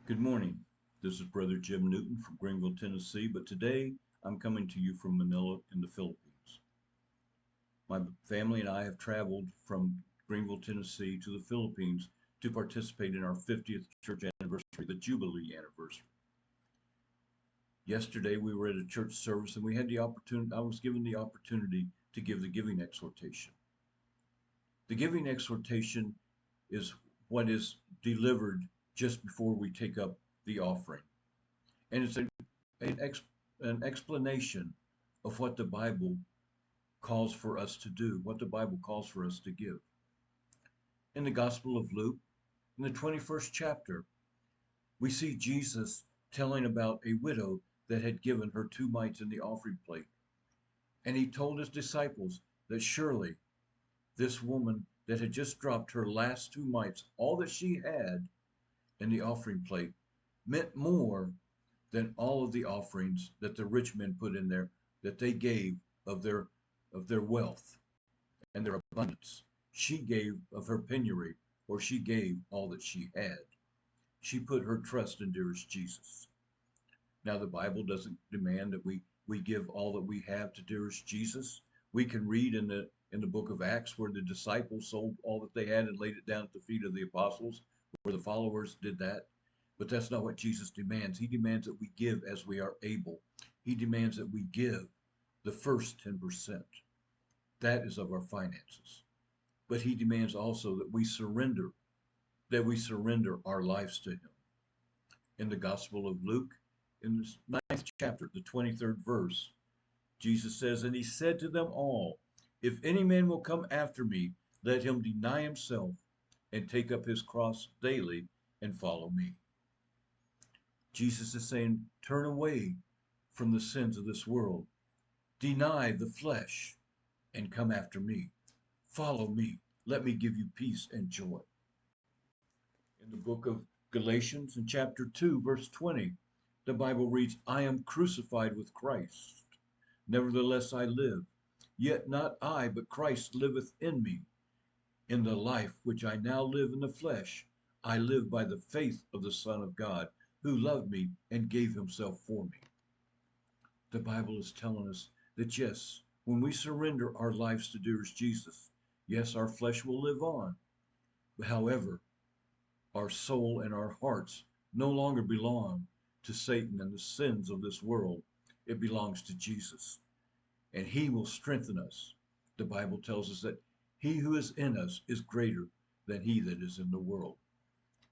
Good morning. This is Brother Jim Newton from Greenville, Tennessee, but today I'm coming to you from Manila in the Philippines. My family and I have traveled from Greenville, Tennessee to the Philippines to participate in our 50th church anniversary, the Jubilee anniversary. Yesterday we were at a church service and we had the opportunity, I was given the opportunity to give the giving exhortation. The giving exhortation is what is delivered just before we take up the offering. And it's an explanation of what the Bible calls for us to do, what the Bible calls for us to give. In the Gospel of Luke, in the 21st chapter, we see Jesus telling about a widow that had given her 2 mites in the offering plate. And he told his disciples that surely this woman that had just dropped her last 2 mites, all that she had in the offering plate, meant more than all of the offerings that the rich men put in there, that they gave of their wealth and their abundance. She gave of her penury, or she gave all that she had. She put her trust in dearest Jesus. Now the Bible doesn't demand that we give all that we have to dearest Jesus. We can read in the book of Acts where the disciples sold all that they had and laid it down at the feet of the apostles, where the followers did that. But that's not what Jesus demands. He demands that we give as we are able. He demands that we give the first 10%. That is of our finances. But he demands also that we surrender our lives to him. In the Gospel of Luke, in the 9th chapter, the 23rd verse, Jesus says, "And he said to them all, if any man will come after me, let him deny himself and take up his cross daily and follow me." Jesus is saying, turn away from the sins of this world. Deny the flesh and come after me. Follow me. Let me give you peace and joy. In the book of Galatians, in chapter 2, verse 20, the Bible reads, "I am crucified with Christ. Nevertheless I live. Yet not I, but Christ liveth in me. In the life which I now live in the flesh, I live by the faith of the Son of God, who loved me and gave himself for me." The Bible is telling us that yes, when we surrender our lives to dearest Jesus, yes, our flesh will live on. However, our soul and our hearts no longer belong to Satan and the sins of this world. It belongs to Jesus, and he will strengthen us. The Bible tells us that he who is in us is greater than he that is in the world.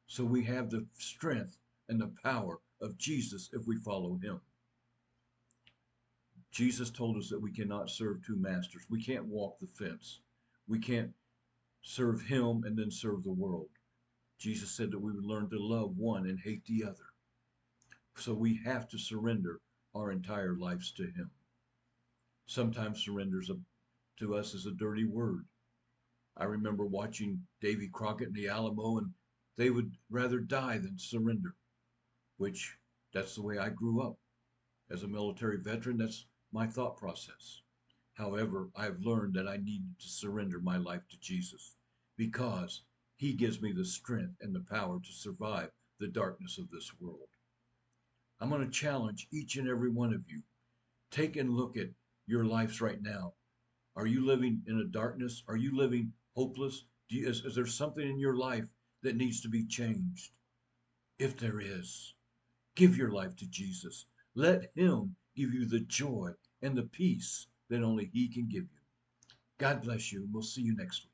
So we have the strength and the power of Jesus if we follow him. Jesus told us that we cannot serve two masters. We can't walk the fence. We can't serve him and then serve the world. Jesus said that we would learn to love one and hate the other. So we have to surrender our entire lives to him. Sometimes surrenders to us is a dirty word. I remember watching Davy Crockett and the Alamo, and they would rather die than surrender, which that's the way I grew up. As a military veteran, that's my thought process. However, I've learned that I need to surrender my life to Jesus because he gives me the strength and the power to survive the darkness of this world. I'm going to challenge each and every one of you. Take and look at your lives right now. Are you living in a darkness? Are you living hopeless? Is there something in your life that needs to be changed? If there is, give your life to Jesus. Let him give you the joy and the peace that only he can give you. God bless you, and we'll see you next week.